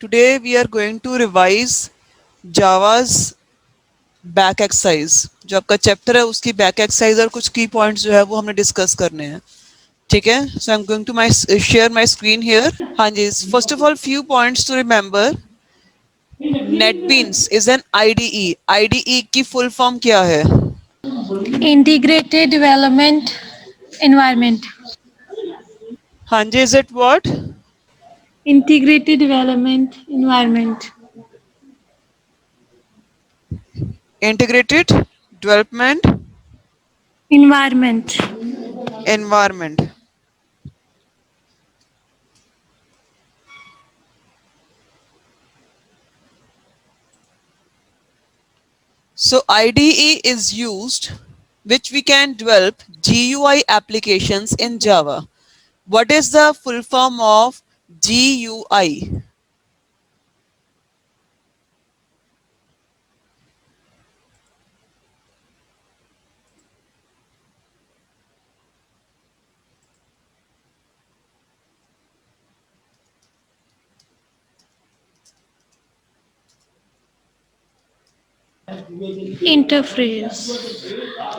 Today we are going to revise Java's back exercise जो आपका chapter है उसकी बैक एक्सरसाइज और कुछ की पॉइंट्स जो है वो हमने डिस्कस करने हैं. ठीक है, so I am going to my share my screen here. हाँ जी, first of all few points to remember. NetBeans is an IDE. IDE की फुल फॉर्म क्या है? Integrated Development Environment. हाँ जी, is it what? Integrated Development Environment. Integrated development Environment. Environment. So IDE is used which we can develop GUI applications in Java. What is the full form of GUI? Interface.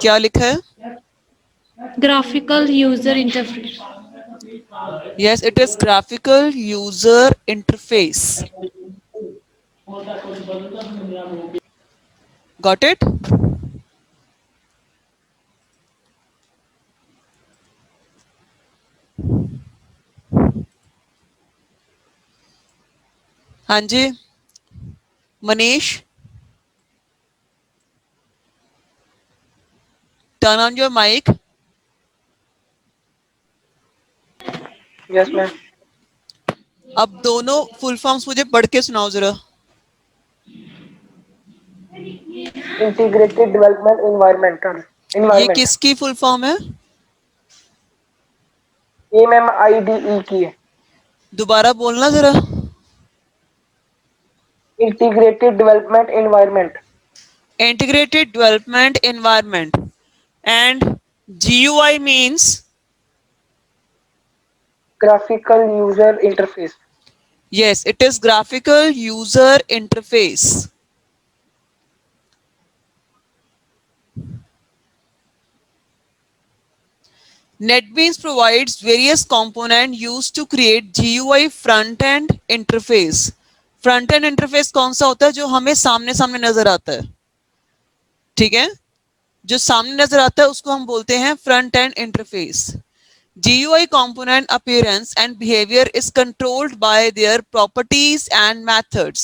क्या लिखा है? Graphical User Interface. Yes, it is graphical user interface. Got it? हाँ जी, Manish, turn on your mic. Yes, ma'am. अब दोनों full forms मुझे पढ़ के सुनाओ जरा. Integrated Development Environmental ये Environment. किसकी फुल फॉर्म है? ये मैम IDE की है. दोबारा बोलना जरा. Integrated Development Environment. Integrated development environment. And GUI means? Graphical User Interface. Yes, it is graphical user interface. NetBeans provides various components used to create GUI front-end interface. Front-end interface कौन सा होता है? जो हमें सामने सामने नजर आता है. ठीक है, जो सामने नजर आता है उसको हम बोलते हैं front end interface. GUI component appearance and behavior is controlled by their properties and methods.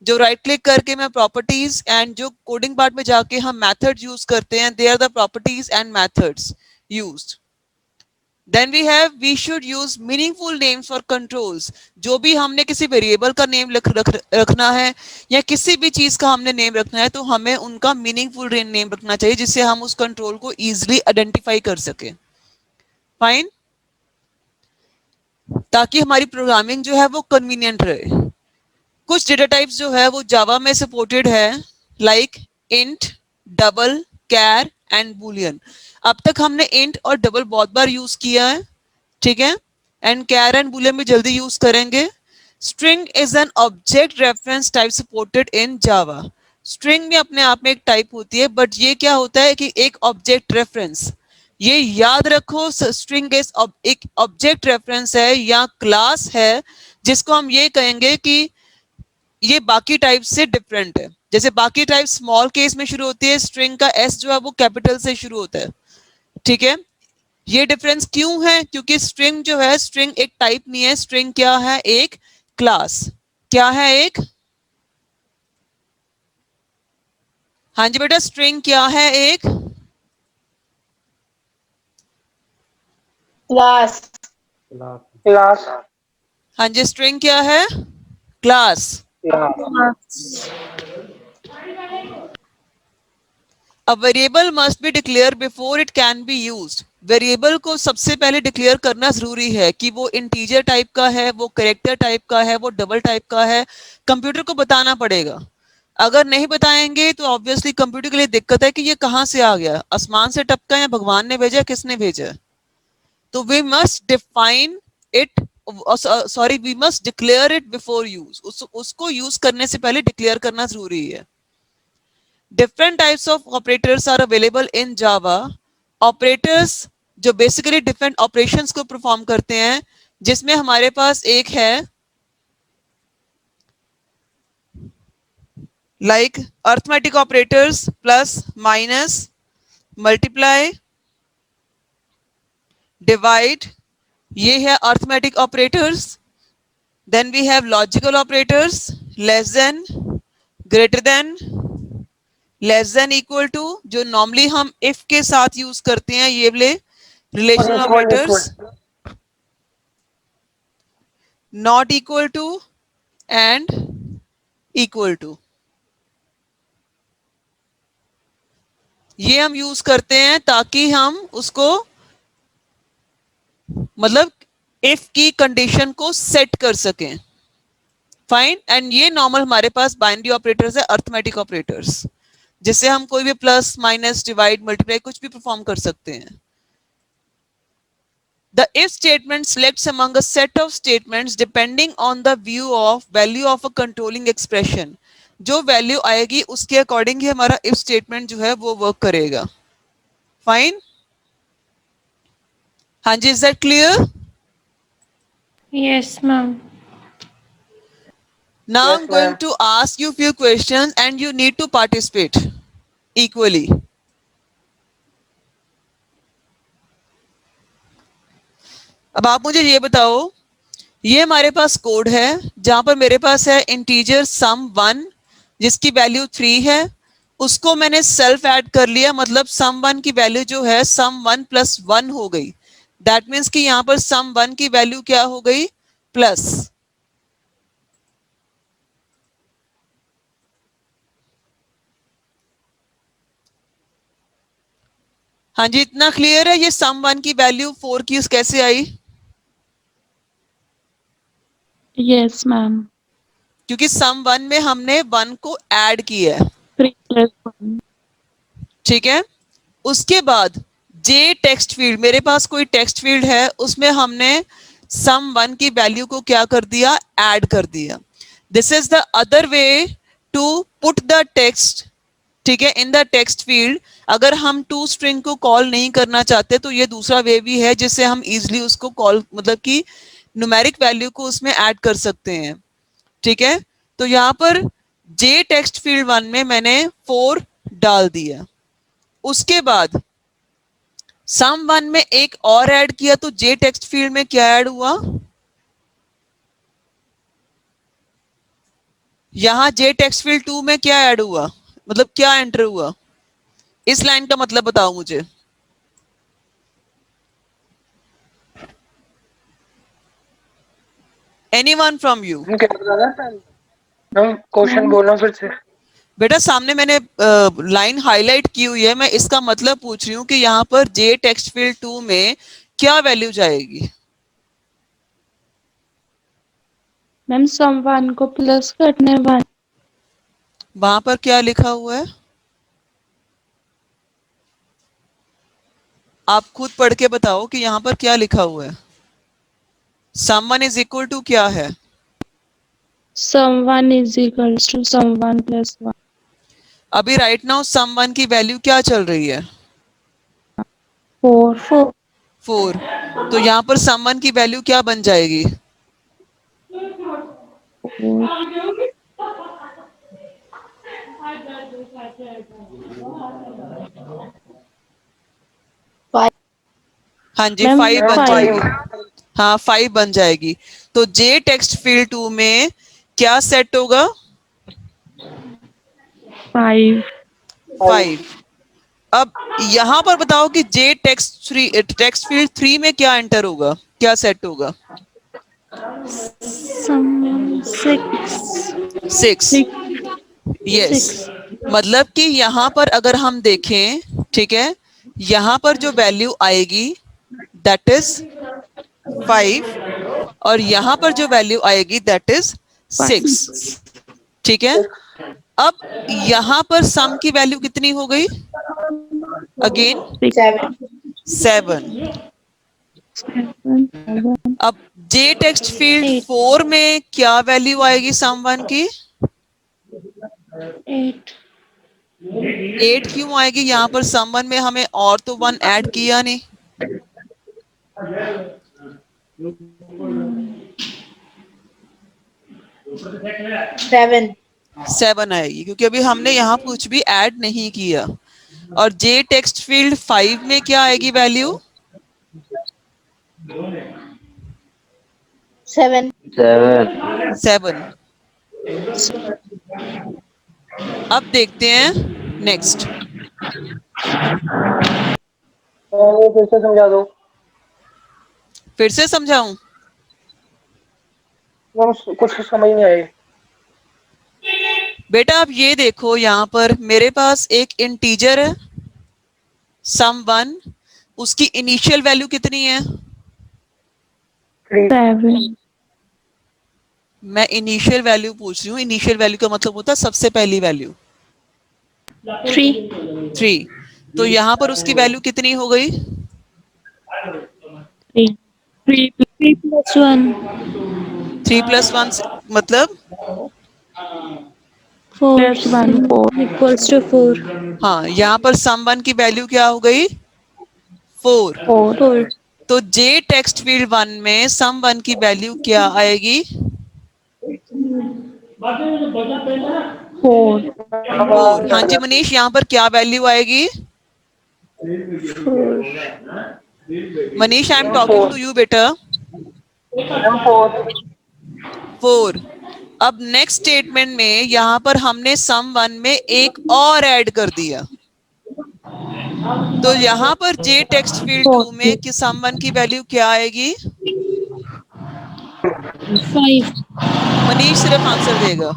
जो राइट क्लिक करके मैं प्रॉपर्टीज एंड जो कोडिंग पार्ट में जाके हम मेथड यूज करते हैं, they are the properties and methods used. Then we have we should use meaningful names for controls. जो भी हमने किसी वेरिएबल का नेम रखना है या किसी भी चीज का हमने नेम रखना है तो हमें उनका मीनिंगफुल नेम रखना चाहिए जिससे हम उस कंट्रोल को इजिली आइडेंटिफाई कर सके. फाइन, ताकि हमारी प्रोग्रामिंग जो है वो कन्वीनियंट रहे. कुछ डेटा टाइप्स जो है वो जावा में सपोर्टेड है, like int, double, char and boolean. अब तक हमने इंट और डबल बहुत बार यूज किया है. ठीक है, एंड कैर एंड बूलियन भी जल्दी यूज करेंगे. String is an object reference type supported in Java. String में अपने आप में एक टाइप होती है, बट ये क्या होता है कि एक ऑब्जेक्ट रेफरेंस. ये याद रखो, स्ट्रिंग एक ऑब्जेक्ट रेफरेंस है या क्लास है जिसको हम ये कहेंगे कि ये बाकी टाइप से डिफरेंट है. जैसे बाकी टाइप स्मॉल केस में शुरू होती है, स्ट्रिंग का एस जो है वो कैपिटल से शुरू होता है. ठीक है, ये डिफरेंस क्यों है? क्योंकि स्ट्रिंग जो है, स्ट्रिंग एक टाइप नहीं है. स्ट्रिंग क्या है? एक क्लास. क्या है? एक. हाँ जी बेटा, स्ट्रिंग क्या है? एक Class. Class. हाँ जी, स्ट्रिंग क्या है? Class. Class. A variable must be declared before it can be used. Variable को सबसे पहले डिक्लेयर करना जरूरी है कि वो इंटीजर टाइप का है, वो कैरेक्टर टाइप का है, वो डबल टाइप का है. कंप्यूटर को बताना पड़ेगा. अगर नहीं बताएंगे तो ऑब्वियसली कंप्यूटर के लिए दिक्कत है कि ये कहां से आ गया, आसमान से टपका या भगवान ने भेजा, किसने भेजा. तो we must define it sorry, we must declare it before use, उसको यूज करने से पहले डिक्लेयर करना जरूरी है. Different types of operators are available in Java. Operators जो बेसिकली डिफरेंट ऑपरेशंस को परफॉर्म करते हैं, जिसमें हमारे पास एक है like arithmetic operators, plus, minus, multiply, divide, ये है arithmetic operators. Then we have logical operators, less than, greater than, less than, equal to, जो नॉर्मली हम इफ के साथ यूज करते हैं, ये वाले relational Equal, equal. Operators, not equal to and equal to, ये हम यूज करते हैं ताकि हम उसको मतलब इफ की कंडीशन को सेट कर सकें. फाइन. एंड ये नॉर्मल हमारे पास बाइनरी ऑपरेटर्स है, अर्थमेटिक ऑपरेटर्स, जिससे हम कोई भी प्लस, माइनस, डिवाइड, मल्टीप्लाई कुछ भी परफॉर्म कर सकते हैं. The if statement selects among a set of statements depending on the view of value of a controlling expression. जो वैल्यू आएगी उसके अकॉर्डिंग ही हमारा if statement जो है वो वर्क करेगा. फाइन. हाँ जी, is that clear? Yes, ma'am. Now Yes, I'm going ma'am. to ask you few questions and you need to participate equally. अब आप मुझे ये बताओ, ये हमारे पास कोड है जहां पर मेरे पास है इंटीजर सम 1 जिसकी वैल्यू 3 है, उसको मैंने सेल्फ ऐड कर लिया, मतलब सम 1 की वैल्यू जो है सम 1 प्लस 1 हो गई. दैट मीन्स कि यहां पर सम 1 की वैल्यू क्या हो गई? प्लस. हाँ जी, इतना क्लियर है? ये सम 1 की वैल्यू 4 की कैसे आई? Yes, ma'am. क्योंकि सम 1 में हमने 1 को ऐड किया है. 3 plus 1. ठीक है. उसके बाद जे टेक्स्ट फील्ड, मेरे पास कोई टेक्स्ट फील्ड है, उसमें हमने सम 1 की वैल्यू को क्या कर दिया? ऐड कर दिया. This is the other way to put the text. ठीक है, इन द टेक्स्ट फील्ड. अगर हम टू स्ट्रिंग को कॉल नहीं करना चाहते तो ये दूसरा वे भी है जिससे हम इजिली उसको कॉल, मतलब कि न्यूमेरिक वैल्यू को उसमें ऐड कर सकते हैं. ठीक है. तो यहां पर जे टेक्स्ट फील्ड 1 में मैंने 4 डाल दिया. उसके बाद सम 1 में एक और ऐड किया, तो जे टेक्स्ट फील्ड में क्या ऐड हुआ? यहां जे टेक्स्ट फील्ड 2 में क्या ऐड हुआ, मतलब क्या एंटर हुआ? इस लाइन का मतलब बताओ मुझे. Anyone from you? क्या बता रहा है? मैम क्वेश्चन बोलना फिर से. बेटा सामने मैंने लाइन हाईलाइट की हुई है, मैं इसका मतलब पूछ रही हूँ कि यहाँ पर जे टेक्स्ट फील्ड 2 में क्या वैल्यू जाएगी? मैम सम 1 को प्लस करने 1. वहां पर क्या लिखा हुआ है? आप खुद पढ़ के बताओ कि यहाँ पर क्या लिखा हुआ है. सम 1 इज इक्वल टू क्या है? Sum 1 is equals to sum 1 plus 1. अभी राइट नाउ सम 1 की वैल्यू क्या चल रही है? 4. 4. 4. तो यहाँ पर सम 1 की वैल्यू क्या बन जाएगी? 5. हाँ जी, मैम 5 बन 5. जाएगी. हाँ, 5 बन जाएगी. तो जे टेक्स्ट फील्ड 2 में क्या सेट होगा? 5. 5. अब यहां पर बताओ कि जे टेक्स्ट फील्ड 3 में क्या एंटर होगा, क्या सेट होगा? Sum 6. 6. 6. यस. 6. मतलब कि यहां पर अगर हम देखें, ठीक है, यहां पर जो वैल्यू आएगी दैट इज 5 और यहां पर जो वैल्यू आएगी दैट इज 6. ठीक है. अब यहां पर सम की वैल्यू कितनी हो गई? अगेन 7. 7. 7 अब जे टेक्स्ट फील्ड 8 4 में क्या वैल्यू आएगी सम 1 की? 8 8 क्यों आएगी? यहाँ पर सम 1 में हमें और तो 1 ऐड किया नहीं। 7 7 आएगी क्योंकि अभी हमने यहाँ कुछ भी ऐड नहीं किया। और जे टेक्स्ट फील्ड 5 में क्या आएगी वैल्यू? 7 7। अब देखते हैं नेक्स्ट। ये फिर से समझा दो फिर से समझाऊं? मैम, कुछ समझ नहीं आई। बेटा आप ये देखो, यहाँ पर मेरे पास एक इंटीजर है सम 1, उसकी इनिशियल वैल्यू कितनी है? 3 7 मैं इनिशियल वैल्यू पूछ रही हूँ। इनिशियल वैल्यू का मतलब होता है सबसे पहली वैल्यू। 3 3। तो यहाँ पर उसकी वैल्यू कितनी हो गई? 3 plus 1 3 प्लस 1 मतलब? 4 equals to 4 हाँ, यहाँ पर सम 1 की वैल्यू क्या हो गई? 4। 4 तो जे टेक्स्ट फील्ड 1 में सम 1 की वैल्यू क्या आएगी? 4 4। हाँ जी मनीष, यहाँ पर क्या वैल्यू आएगी? Manish I am ma'am talking 4 to you बेटा। मैम 4 4। अब नेक्स्ट स्टेटमेंट में यहाँ पर हमने सम 1 में एक और ऐड कर दिया। तो यहाँ पर जे टेक्स्ट फील्ड 2 में कि सम 1 की वैल्यू क्या आएगी? 5 मनीष सिर्फ आंसर देगा।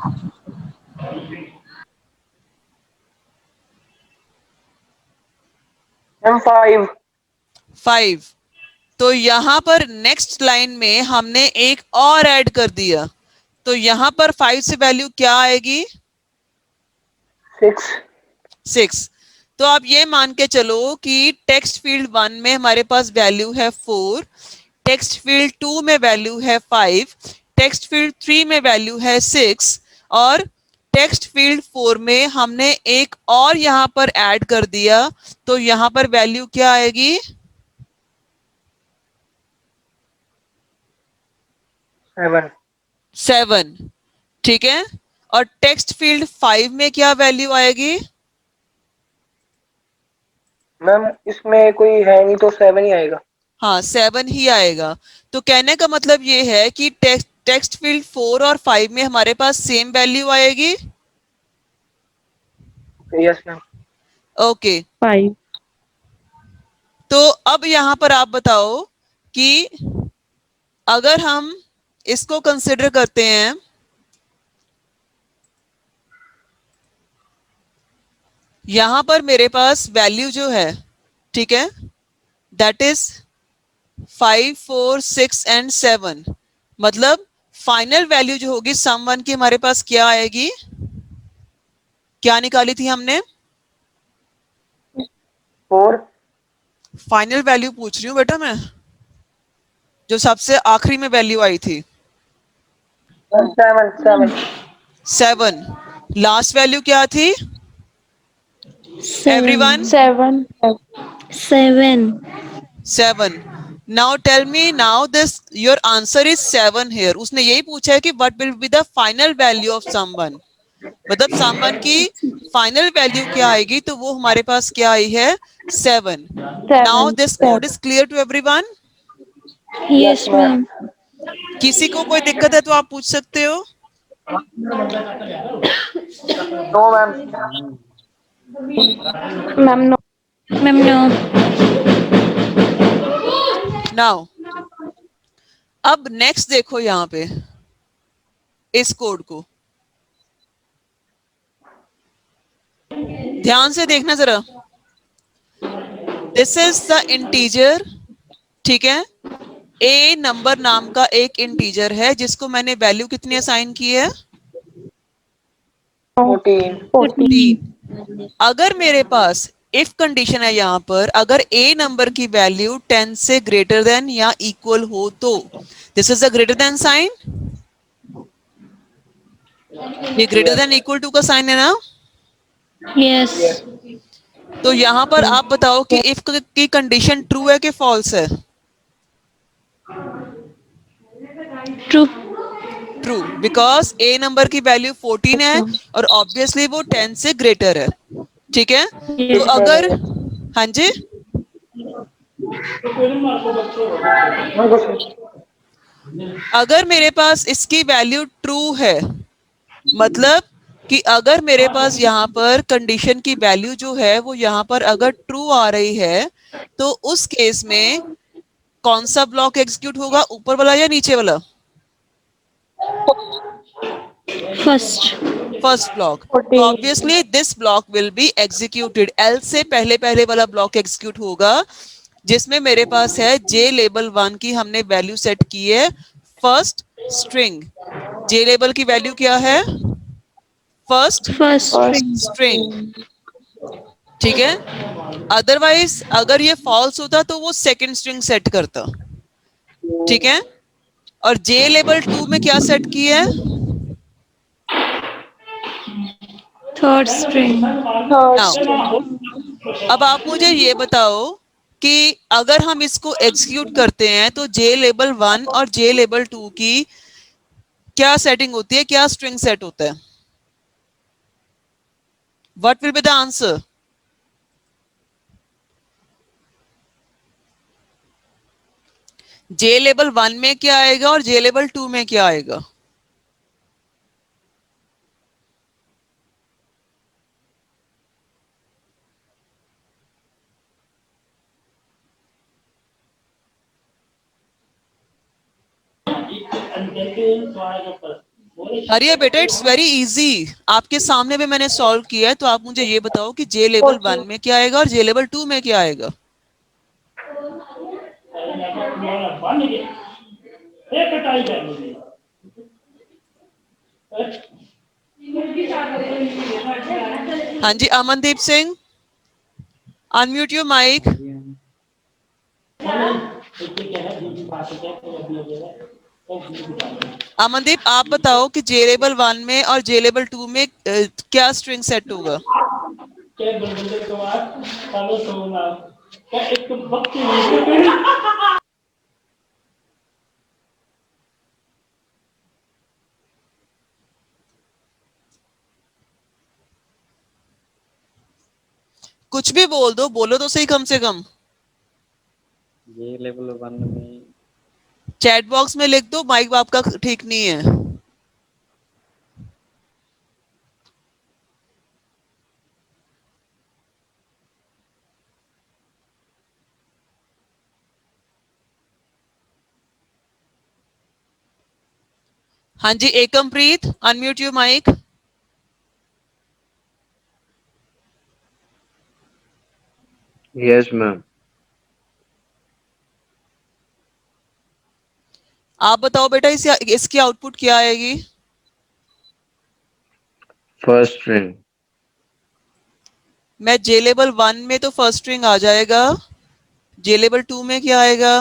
मैम 5 5। तो यहाँ पर नेक्स्ट लाइन में हमने एक और ऐड कर दिया। तो यहाँ पर 5 से वैल्यू क्या आएगी? 6 6। तो आप ये मान के चलो कि टेक्स्ट फील्ड 1 में हमारे पास वैल्यू है 4, टेक्स्ट फील्ड 2 में वैल्यू है 5, टेक्स्ट फील्ड 3 में वैल्यू है 6 और टेक्स्ट फील्ड 4 में हमने एक और यहां पर ऐड कर दिया। तो यहां पर वैल्यू क्या आएगी? 7 7। ठीक है। और टेक्स्ट फील्ड 5 में क्या वैल्यू आएगी? मैम इसमें कोई है नहीं तो 7 ही आएगा। हाँ 7 ही आएगा। तो कहने का मतलब ये है कि टेक्स्ट फील्ड 4 और 5 में हमारे पास सेम वैल्यू आएगी। Yes ma'am. ओके। 5 तो अब यहां पर आप बताओ कि अगर हम इसको कंसिडर करते हैं, यहां पर मेरे पास वैल्यू जो है, ठीक है, दैट इज 5, 4, 6 एंड 7। मतलब फाइनल वैल्यू जो होगी सम 1 की हमारे पास क्या आएगी? क्या निकाली थी हमने? 4 फाइनल वैल्यू पूछ रही हूँ बेटा मैं, जो सबसे आखिरी में वैल्यू आई थी। 7 7 7। लास्ट वैल्यू क्या थी? 7 everyone? 7 7 7। Now tell me, now this your answer is 7 here. उसने यही पूछा है कि what will be the final value of someone, मतलब समवन की फाइनल वैल्यू क्या आएगी? तो वो हमारे पास क्या आई है? 7। Now this code is clear to everyone? Yes, ma'am. किसी को कोई दिक्कत है तो आप पूछ सकते हो। No ma'am. Ma'am, no. Ma'am, no. Now अब नेक्स्ट देखो यहां पे इस कोड को ध्यान से देखना जरा। दिस इज द इंटीजर, ठीक है। ए नंबर नाम का एक इंटीजर है जिसको मैंने वैल्यू कितनी असाइन की है? 14 14। अगर मेरे पास इफ कंडीशन है यहाँ पर, अगर a नंबर की वैल्यू 10 से ग्रेटर देन या इक्वल हो तो this is a greater than sign, ये ग्रेटर देन इक्वल टू का साइन है ना। Yes. तो यहाँ पर आप बताओ कि इफ की कंडीशन ट्रू है कि फॉल्स है। True. True, because a number की वैल्यू 14 है और ऑब्वियसली वो 10 से ग्रेटर है। ठीक है, तो Yes. अगर, हाँ जी, हाँ क्वेश्चन। अगर मेरे पास इसकी वैल्यू ट्रू है, मतलब कि अगर मेरे पास यहाँ पर कंडीशन की वैल्यू जो है वो यहाँ पर अगर ट्रू आ रही है, तो उस केस में कौन सा ब्लॉक एग्जीक्यूट होगा, ऊपर वाला या नीचे वाला। First. First block. तो 14. Obviously this block will be executed, L से पहले पहले वाला ब्लॉक एग्जीक्यूट होगा, जिसमें मेरे पास है जे लेबल 1 की हमने वैल्यू सेट की है फर्स्ट स्ट्रिंग। जे लेबल की वैल्यू क्या है, फर्स्ट First string. स्ट्रिंग। ठीक है, अदरवाइज अगर ये फॉल्स होता तो वो सेकंड स्ट्रिंग सेट करता। ठीक है, और जे लेबल 2 में क्या सेट की है, Third string. नाउ अब आप मुझे ये बताओ कि अगर हम इसको एग्जीक्यूट करते हैं तो जे लेबल 1 और जे लेबल 2 की क्या सेटिंग होती है, क्या स्ट्रिंग सेट होता है, what will be the answer. J label 1 में क्या आएगा और जे लेबल 2 में क्या आएगा। अरे बेटा इट्स वेरी इजी, आपके सामने भी मैंने सॉल्व किया है, तो आप मुझे ये बताओ कि जे लेबल 1 में क्या आएगा और जे लेबल 2 में क्या आएगा। हाँ जी, Amandeep Singh, unmute your mic. Amandeep आप बताओ कि जे लेबल 1 में और जे लेबल 2 में क्या स्ट्रिंग सेट होगा। कुछ भी बोल दो, बोलो तो सही कम से कम। ये लेवल 1 में चैट बॉक्स में लिख दो, माइक आपका ठीक नहीं है। हाँ जी, Ekampreet unmute your mic. Yes ma'am. आप बताओ बेटा इसकी आउटपुट क्या आएगी। First string. मैं जे लेबल 1 में तो फर्स्ट स्ट्रिंग आ जाएगा, जे लेबल 2 में क्या आएगा।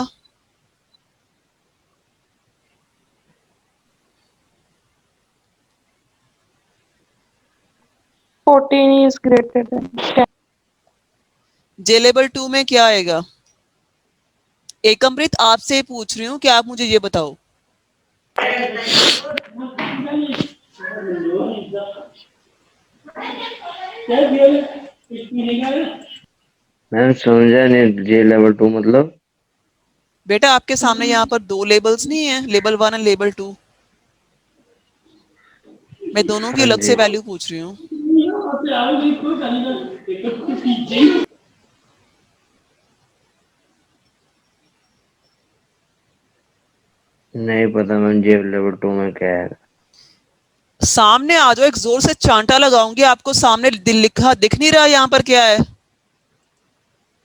14 is greater than 10. J label 2 में क्या आएगा। एकमप्रीत आपसे पूछ रही हूँ कि आप मुझे ये बताओ। मैम समझा नहीं, जे लेवल 2 मतलब। बेटा आपके सामने यहाँ पर दो लेबल्स नहीं है, लेबल 1 और लेबल 2, मैं दोनों की हाँ अलग जी। से वैल्यू पूछ रही हूँ। नहीं पता मैम, जे लेवल 2 में क्या है। सामने आ जाओ, एक जोर से चांटा लगाऊंगी आपको, सामने दिल लिखा दिख नहीं रहा यहाँ पर क्या है,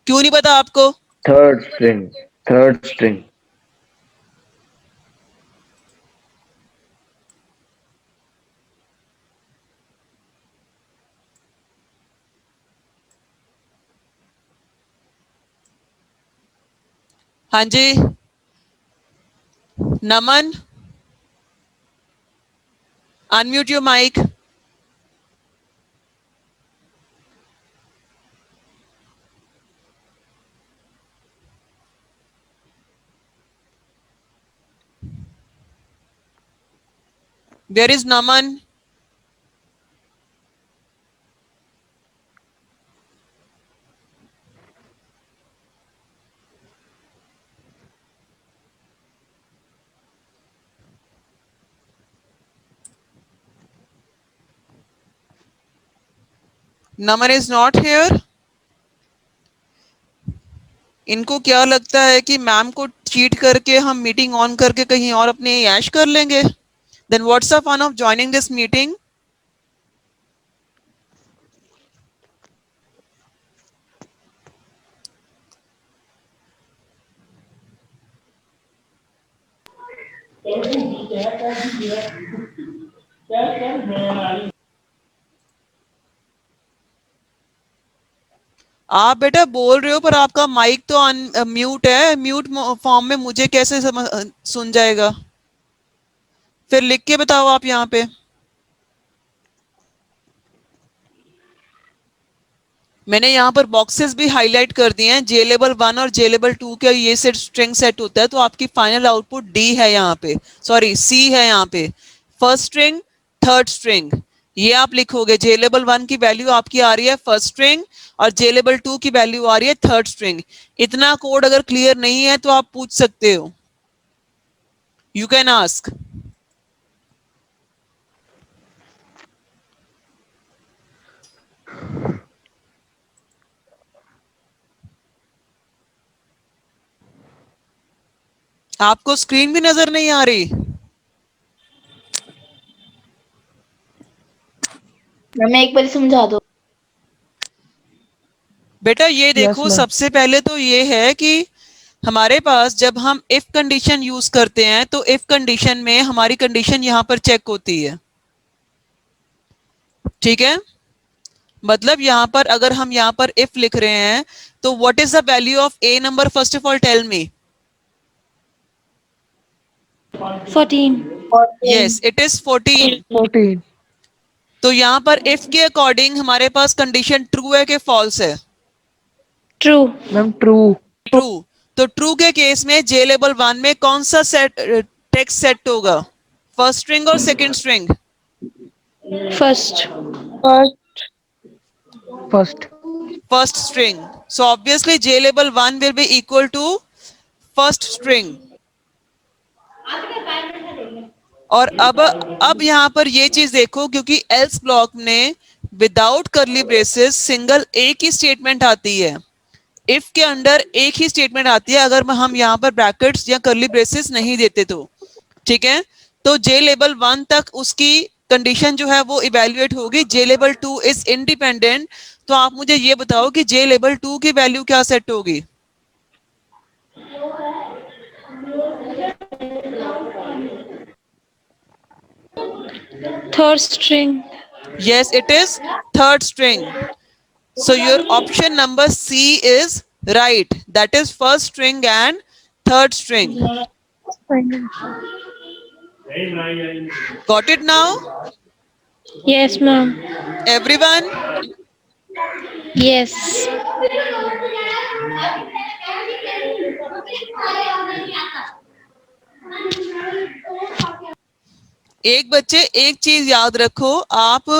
क्यों नहीं पता आपको। Third string. Third string. हाँ जी, Naman, unmute your mic. Where is Naman? Naman is not here. इनको क्या लगता है कि मैम को चीट करके हम मीटिंग ऑन करके कहीं और अपने ऐश कर लेंगे? Then what's the fun of joining this meeting? आप बेटा बोल रहे हो पर आपका माइक तो म्यूट है। म्यूट फॉर्म में मुझे कैसे सुन जाएगा? फिर लिख के बताओ आप यहाँ पे। मैंने यहाँ पर बॉक्सेस भी हाईलाइट कर दिए हैं। जे लेवल 1 और जे लेवल 2 का ये सेट स्ट्रिंग सेट होता है, तो आपकी फाइनल आउटपुट डी है यहाँ पे, सॉरी सी है यहाँ पे। फर्स्ट स्ट्रिंग, थर्ड स्ट्रिंग, ये आप लिखोगे। जे लेवल 1 की वैल्यू आपकी आ रही है फर्स्ट स्ट्रिंग और जे लेवल 2 की वैल्यू आ रही है थर्ड स्ट्रिंग। इतना कोड अगर क्लियर नहीं है तो आप पूछ सकते हो, यू कैन आस्क। आपको स्क्रीन भी नजर नहीं आ रही? मैम एक बार समझा दो। बेटा ये देखो, ma'am. सबसे पहले तो ये है कि हमारे पास जब हम इफ कंडीशन यूज करते हैं तो इफ कंडीशन में हमारी कंडीशन यहां पर चेक होती है, ठीक है। मतलब यहां पर अगर हम यहां पर इफ लिख रहे हैं तो what is the value of a number? First of all tell me. 14. 14. Yes, it is 14। 14. तो यहां पर इफ के अकॉर्डिंग हमारे पास कंडीशन ट्रू है कि फॉल्स है? True. Ma'am, true. ट्रू। तो ट्रू के केस में जे लेवल 1 में कौन सा सेट टेक्स्ट सेट होगा? फर्स्ट स्ट्रिंग और second string? First. First. First string. So obviously J label 1 will be equal to first string. और अब यहां पर ये चीज देखो, क्योंकि एल्स ब्लॉक में विदाउट करली ब्रेसेस सिंगल एक ही स्टेटमेंट आती है। इफ के अंडर एक ही स्टेटमेंट आती है अगर हम यहां पर ब्रैकेट्स या करली ब्रेसेस नहीं देते तो, ठीक है। तो जे लेवल 1 तक उसकी कंडीशन जो है वो इवेल्युएट होगी। जे लेवल 2 इज इंडिपेंडेंट। तो आप मुझे ये बताओ कि जे लेवल 2 की वैल्यू क्या सेट होगी? Third string. Yes, it is third string. So your option number C is right. That is first string and third string. Got it now? Yes, ma'am. Everyone? Yes. एक बच्चे एक चीज याद रखो, आप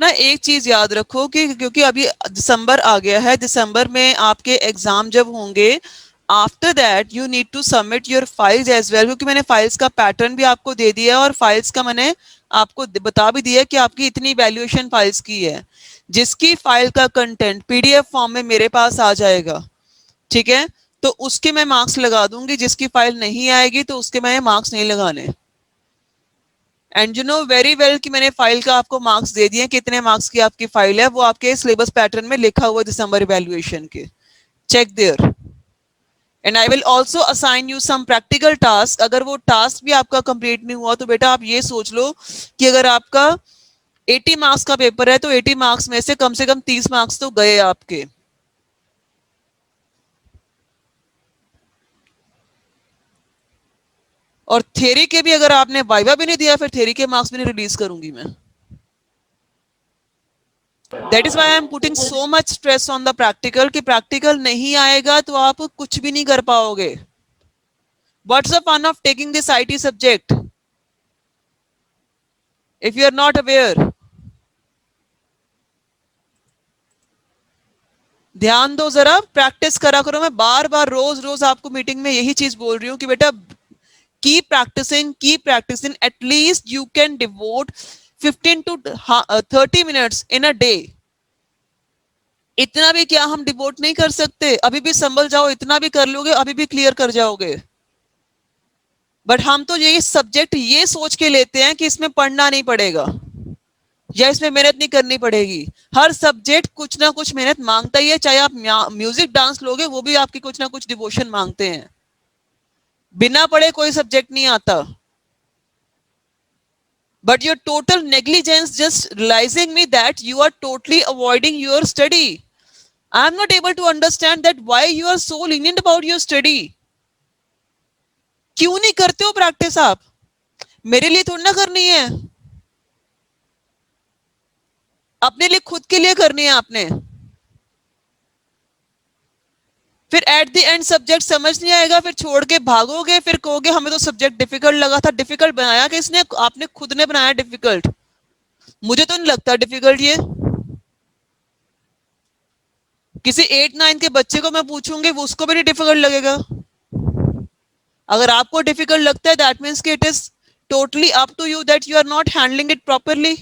ना एक चीज याद रखो कि क्योंकि अभी दिसंबर आ गया है, दिसंबर में आपके एग्जाम जब होंगे, after that you need to submit your files as well. क्योंकि मैंने फाइल्स का पैटर्न भी आपको दे दिया है और फाइल्स का मैंने आपको बता भी दिया कि आपकी इतनी वैल्यूएशन फाइल्स की है। जिसकी फाइल का कंटेंट पीडीएफ फॉर्म में मेरे पास आ जाएगा, ठीक है, तो उसके मैं मार्क्स लगा दूंगी। जिसकी फाइल नहीं आएगी तो उसके मैं मार्क्स नहीं लगाने। And you know very well कि मैंने फाइल का आपको मार्क्स दे दिए। कितने मार्क्स की आपकी फाइल है वो आपके सिलेबस पैटर्न में लिखा हुआ दिसंबर इवैल्यूएशन के, check there. And I will also assign you some practical task. अगर वो टास्क भी आपका कंप्लीट नहीं हुआ तो बेटा आप ये सोच लो कि अगर आपका 80 मार्क्स का पेपर है तो 80 मार्क्स में से कम 30 मार्क्स तो गए आपके। और थ्योरी के भी अगर आपने वाइवा भी नहीं दिया फिर थ्योरी के मार्क्स भी नहीं रिलीज करूंगी मैं। That is why I am putting so much stress on the practical कि प्रैक्टिकल नहीं आएगा तो आप कुछ भी नहीं कर पाओगे। What's the fun of taking this IT subject if you are not aware? ध्यान दो जरा, प्रैक्टिस करा करो। मैं बार बार रोज रोज आपको मीटिंग में यही चीज बोल रही हूँ कि बेटा keep practicing, at least you can devote 15 to 30 minutes in a day। इतना भी क्या हम डिवोट नहीं कर सकते? अभी भी संभल जाओ, इतना भी कर लोगे अभी भी क्लियर कर जाओगे। बट हम तो ये सब्जेक्ट ये सोच के लेते हैं कि इसमें पढ़ना नहीं पड़ेगा या इसमें मेहनत नहीं करनी पड़ेगी। हर सब्जेक्ट कुछ ना कुछ मेहनत मांगता ही है, चाहे आप म्यूजिक डांस लोगे वो भी आपकी कुछ ना कुछ डिवोशन मांगते हैं। बिना पढ़े कोई सब्जेक्ट नहीं आता। But your total negligence just realizing me that you are totally avoiding your study. I am not able to understand that why you are so lenient about your study। क्यों नहीं करते हो प्रैक्टिस आप? मेरे लिए थोड़ी ना करनी है, अपने लिए खुद के लिए करनी है आपने। फिर एट द एंड सब्जेक्ट समझ नहीं आएगा, फिर छोड़ के भागोगे, फिर कहोगे हमें तो सब्जेक्ट डिफिकल्ट लगा था। डिफिकल्ट बनाया किसने? आपने खुद ने बनाया डिफिकल्ट। मुझे तो नहीं लगता डिफिकल्ट ये। किसी 8-9 के बच्चे को मैं पूछूंगी वो उसको भी नहीं डिफिकल्ट लगेगा। अगर आपको डिफिकल्ट लगता है दैट मीन्स कि it is totally up to you that you are not handling it properly.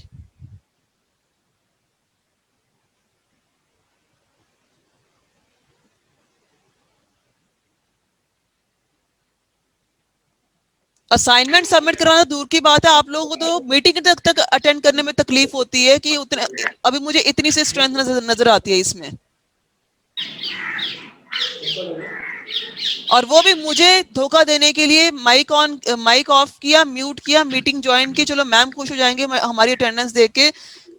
Assignment submit कराना दूर की बात है, आप लोगों को तो मीटिंग तक अटेंड करने में तकलीफ होती है कि उतने अभी मुझे इतनी सी स्ट्रेंथ नजर आती है इसमें। और वो भी मुझे धोखा देने के लिए माइक ऑफ किया, म्यूट किया, मीटिंग ज्वाइन की, चलो मैम खुश हो जाएंगे हमारी अटेंडेंस देख के,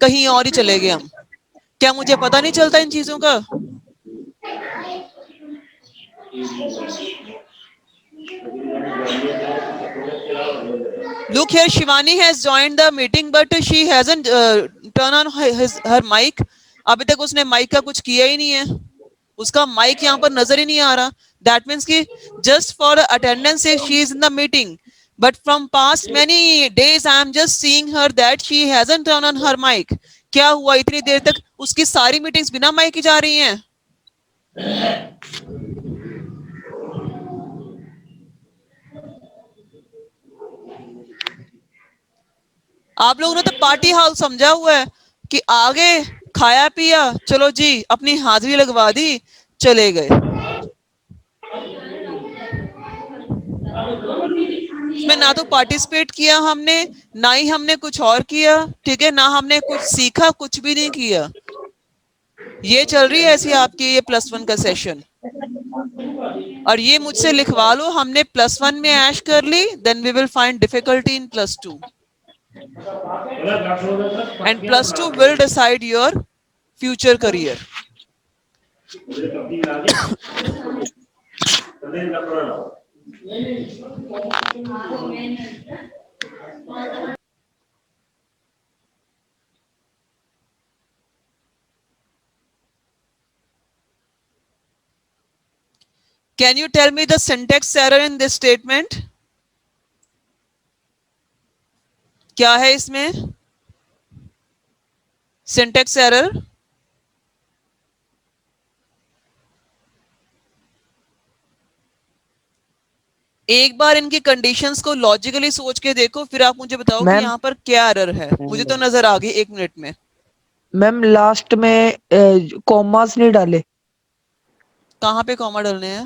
कहीं और ही चले गए हम। क्या मुझे पता नहीं चलता इन चीजों का? Look here, Shivani has joined the meeting, but she hasn't turned on her mic। अभी तक उसने माइक का कुछ किया ही नहीं है, उसका माइक यहाँ पर नजर ही नहीं आ रहा। That means कि just for attendance she is in the meeting, but from past many days I am just seeing her that she hasn't turned on her mic। क्या हुआ इतनी देर तक उसकी सारी मीटिंग्स बिना माइक की जा रही हैं? आप लोगों ने तो पार्टी हाउस समझा हुआ है कि आगे खाया पिया, चलो जी अपनी हाजिरी लगवा दी, चले गए। इसमें ना तो पार्टिसिपेट किया हमने, ना ही हमने कुछ और किया, ठीक है, ना हमने कुछ सीखा, कुछ भी नहीं किया। ये चल रही है ऐसी आपकी ये +1 का सेशन। और ये मुझसे लिखवा लो, हमने +1 में ऐश कर ली, then we will find difficulty in +2 and +2 will decide your future career. Can you tell me the syntax error in this statement? क्या है इसमें सिंटेक्स एरर? एक बार इनकी कंडीशंस को लॉजिकली सोच के देखो, फिर आप मुझे बताओ कि यहाँ पर क्या एरर है। मुझे तो नजर आ गई 1 मिनट में। मैम लास्ट में कॉमास नहीं डाले। कहाँ पे कॉमा डालने हैं?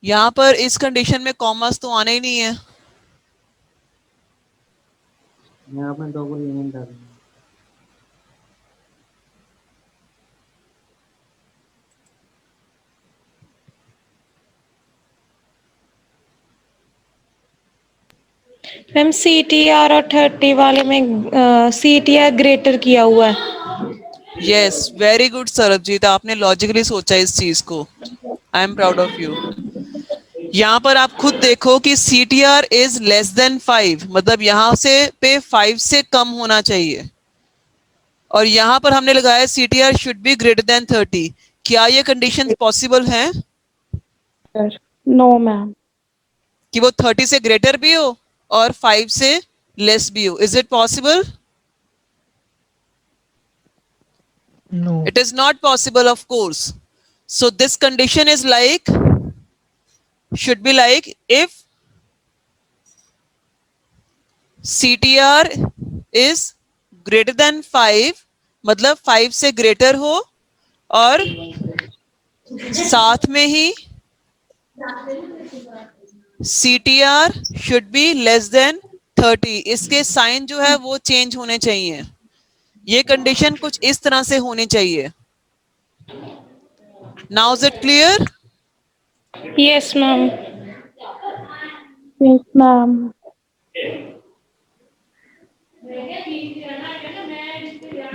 यहाँ पर इस कंडीशन में कॉमास तो आने ही नहीं है। यहाँ पे डबल यूनियन डाल मैम CTR और 30 वाले में CTR ग्रेटर किया हुआ है। यस, वेरी गुड सरबजीत, आपने लॉजिकली सोचा इस चीज को। I am proud of you. यहाँ पर आप खुद देखो कि CTR इज लेस देन 5, मतलब यहाँ से पे 5 से कम होना चाहिए, और यहाँ पर हमने लगाया CTR should be greater than 30। क्या ये कंडीशन पॉसिबल है नो मैम। कि वो 30 से ग्रेटर भी हो और 5 से लेस भी हो? Is it possible? No. It is not possible, of course. So this condition is like, should be like, if CTR is greater than 5, मतलब 5 से ग्रेटर हो और साथ में ही CTR should be less than 30, इसके साइन जो है वो चेंज होने चाहिए। ये कंडीशन कुछ इस तरह से होनी चाहिए। Now is it clear? Yes ma'am. Yes ma'am.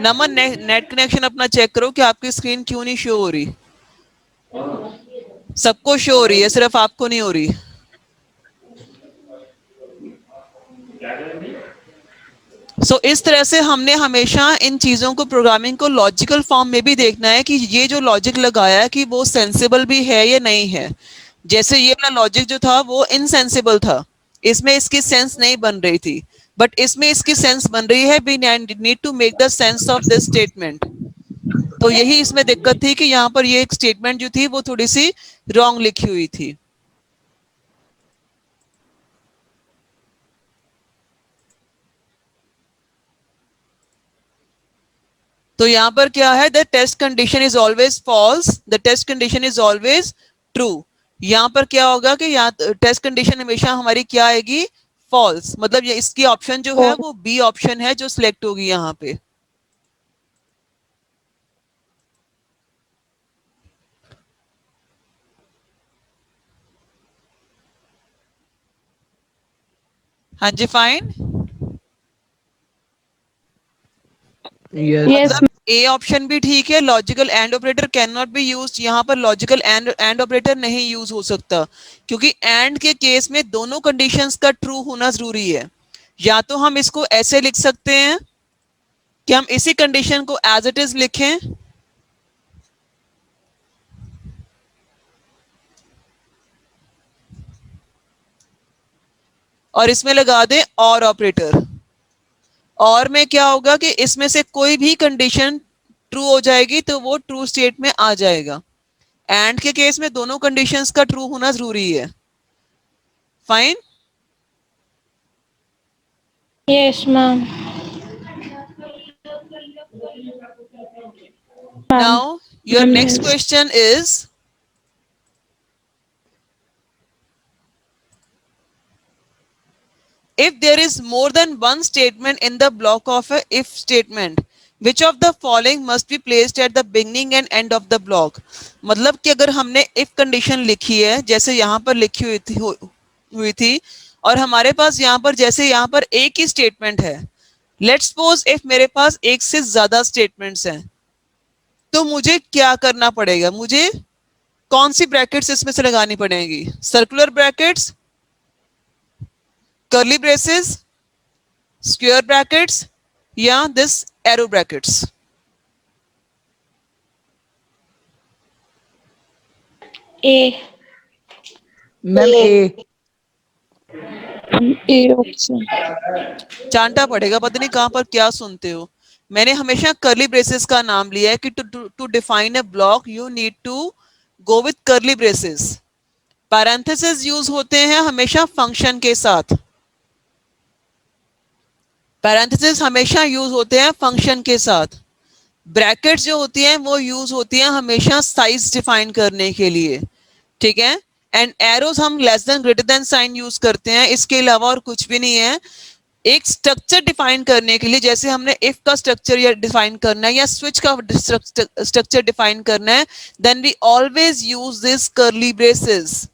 Naman, net connection अपना चेक करो कि आपकी स्क्रीन क्यों नहीं शो हो रही। सबको शो हो रही है, सिर्फ आपको नहीं हो रही। इस तरह से हमने हमेशा इन चीजों को, प्रोग्रामिंग को लॉजिकल फॉर्म में भी देखना है कि ये जो लॉजिक लगाया है कि वो सेंसिबल भी है या नहीं है। जैसे ये वाला लॉजिक जो था वो इनसेंसिबल था, इसमें इसकी सेंस नहीं बन रही थी, बट इसमें इसकी सेंस बन रही है। We need to make the sense of this statement. तो यही इसमें दिक्कत थी कि यहाँ पर ये एक स्टेटमेंट जो थी वो थोड़ी सी रॉन्ग लिखी हुई थी। तो यहां पर क्या है, the test condition is always false, the test condition is always true. यहां पर क्या होगा कि यहाँ टेस्ट कंडीशन हमेशा हमारी क्या आएगी, फॉल्स, मतलब ये इसकी ऑप्शन जो है वो बी ऑप्शन है जो सिलेक्ट होगी यहाँ पे। हाँ जी, फाइन। Yes. मतलब ए ऑप्शन भी ठीक है, logical and operator can not be used. यहाँ पर लॉजिकल एंड ऑपरेटर नहीं यूज हो सकता, क्योंकि एंड के केस में दोनों कंडीशंस का ट्रू होना जरूरी है। या तो हम इसको ऐसे लिख सकते हैं कि हम इसी कंडीशन को एज इट इज लिखें, और इसमें लगा दें और ऑपरेटर। और में क्या होगा कि इसमें से कोई भी कंडीशन ट्रू हो जाएगी तो वो ट्रू स्टेट में आ जाएगा। एंड के केस में दोनों कंडीशंस का ट्रू होना जरूरी है। Fine. Yes ma'am. Now your next question is, if there is more than one statement in the block of a if statement, which of the following must be placed at the beginning and end of the block? मतलब कि अगर हमने if condition लिखी है जैसे यहाँ पर लिखी हुई थी और हमारे पास यहाँ पर जैसे यहाँ पर एक ही स्टेटमेंट है, लेट्स सपोज इफ मेरे पास एक से ज्यादा स्टेटमेंट्स हैं, तो मुझे क्या करना पड़ेगा, मुझे कौन सी ब्रैकेट्स इसमें से लगानी पड़ेगी, circular brackets, curly braces, square brackets, या this arrow brackets? A. Ma'am A. A option. चांटा पड़ेगा, पता नहीं कहां पर क्या सुनते हो। मैंने हमेशा कर्ली ब्रेसेस का नाम लिया है कि to define a block you need to go with curly braces. Parenthesis use होते हैं हमेशा फंक्शन के साथ, पैरेंथेसिस हमेशा यूज होते हैं फंक्शन के साथ। ब्रैकेट्स जो होती हैं वो यूज होती हैं हमेशा साइज डिफाइन करने के लिए, ठीक है। एंड एरोस हम less than greater than sign use करते हैं, इसके अलावा और कुछ भी नहीं है। एक स्ट्रक्चर डिफाइन करने के लिए, जैसे हमने इफ का स्ट्रक्चर या डिफाइन करना है या स्विच का स्ट्रक्चर डिफाइन करना है, then we always use this curly braces.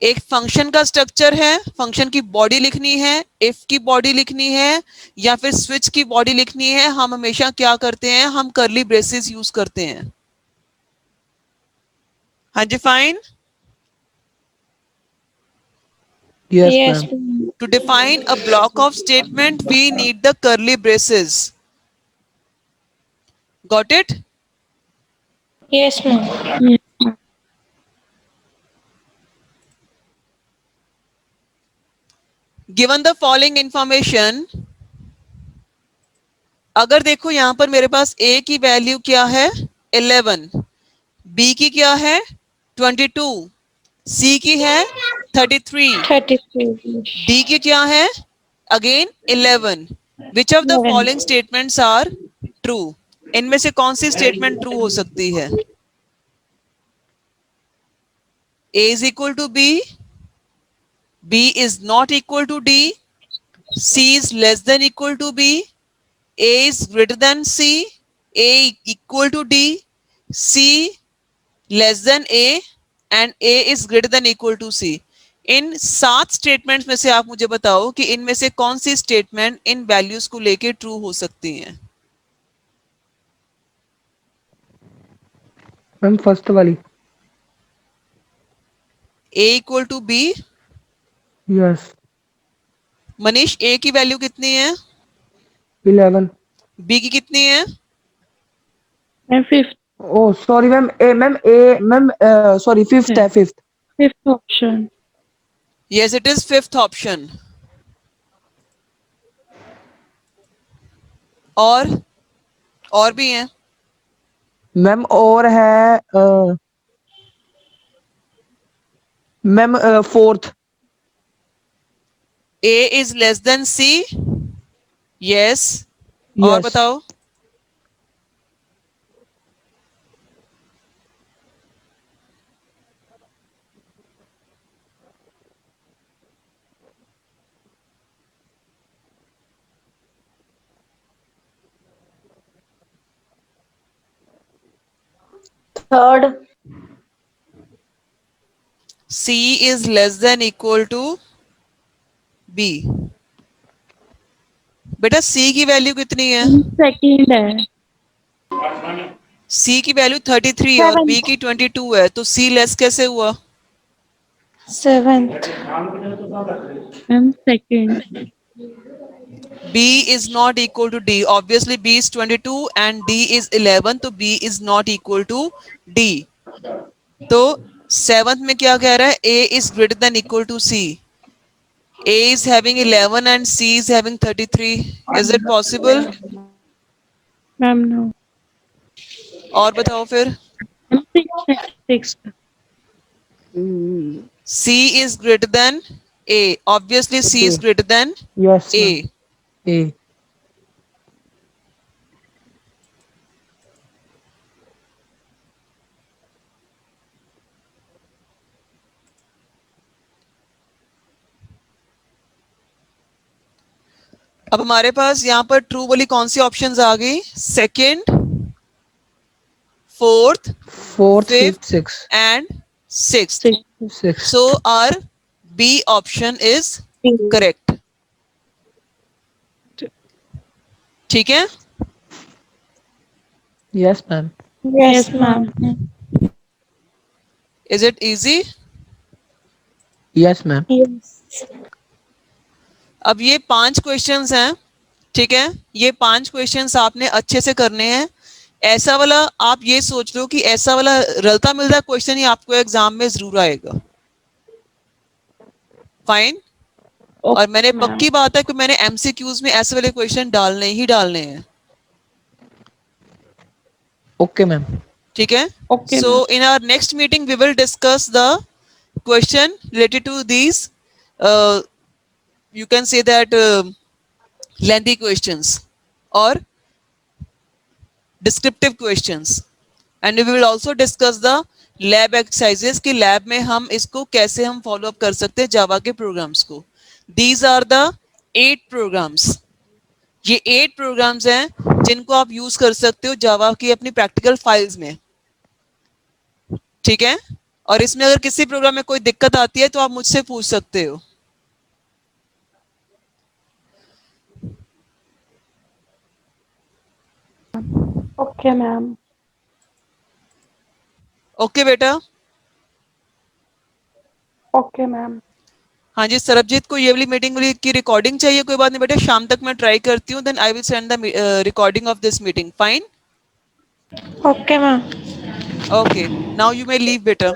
एक फंक्शन का स्ट्रक्चर है, फंक्शन की बॉडी लिखनी है, इफ की बॉडी लिखनी है या फिर स्विच की बॉडी लिखनी है, हम हमेशा क्या करते हैं, हम कर्ली ब्रेसेस यूज करते हैं। हाँ जी, fine. Yes, Yes, ma'am. ma'am. To define a block of statement, we need the curly braces. Got it? Yes, ma'am. Given the following information, अगर देखो यहां पर मेरे पास a की वैल्यू क्या है 11, b की क्या है 22, c की है 33, 33. d की क्या है again 11। Which of the 11. Following statements are true? इनमें से कौन सी स्टेटमेंट ट्रू हो सकती है? a is equal to b, b is not equal to d, c is less than equal to b, a is greater than c, a equal to d, c less than a and a is greater than equal to c। In 7 statements में से आप मुझे बताओ कि इनमें से कौन सी statement in values को लेके ट्रू हो सकती है? मैम फर्स्ट वाली। a equal to b। Yes. Manish, a की वैल्यू कितनी है? 11। b की कितनी है? And fifth oh sorry ma'am, sorry fifth है, fifth. option. Yes, it is fifth option. और भी हैं? मैम और है ma'am fourth. a is less than c। Yes, और यस। बताओ। Third. c is less than equal to b। बेटा c की वैल्यू कितनी है? Second है. c की वैल्यू 33 है और b की 22 है, तो c लेस कैसे हुआ? 7th. And second. b is not equal to d, obviously b is 22 and d is 11, तो b is not equal to d। तो 7th में क्या कह रहा है? a is greater than equal to c, a is having 11 and c is having 33। is it possible? Ma'am, no. और बताओ फिर। And sixth. c is greater than a, obviously c is greater than yes a। ए। अब हमारे पास यहाँ पर true वाली कौन सी options आ गई? Second, fourth, fourth, Fifth. Fifth, six. And sixth. Sixth. Six. So our B option is correct। ठीक है? Yes ma'am. Yes, ma'am. Is it easy? Yes ma'am. Yes. अब ये 5 क्वेश्चंस हैं, ठीक है? ये 5 क्वेश्चंस आपने अच्छे से करने हैं। ऐसा वाला आप ये सोच लो कि ऐसा वाला रलता मिलता क्वेश्चन ही आपको एग्जाम में जरूर आएगा। फाइन। और मैंने पक्की बात है कि मैंने एमसीक्यूज में ऐसे वाले क्वेश्चन डालने ही डालने हैं। Okay ma'am. ठीक है? Okay, So in our next meeting we will discuss the question related to these you can say that lengthy questions or descriptive questions, and we will also discuss the lab exercises कि lab में हम इसको कैसे हम follow up कर सकते हैं जावा के programs को। These are the 8 programs। ये 8 programs हैं जिनको आप यूज कर सकते हो जावा की अपनी प्रैक्टिकल फाइल्स में। ठीक है? और इसमें अगर किसी प्रोग्राम में कोई दिक्कत आती है तो आप मुझसे पूछ सकते हो। Okay ma'am. ओके बेटा। Okay ma'am. हाँ जी, सरबजीत को ये वाली मीटिंग की रिकॉर्डिंग चाहिए, कोई बात नहीं बेटा, शाम तक मैं ट्राई करती हूँ, then I will send the recording of this meeting. Fine. Okay ma'am. Okay, now you may leave बेटा।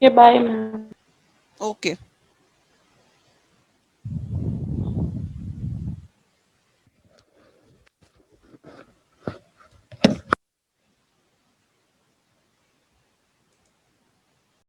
Okay bye ma'am. ओके।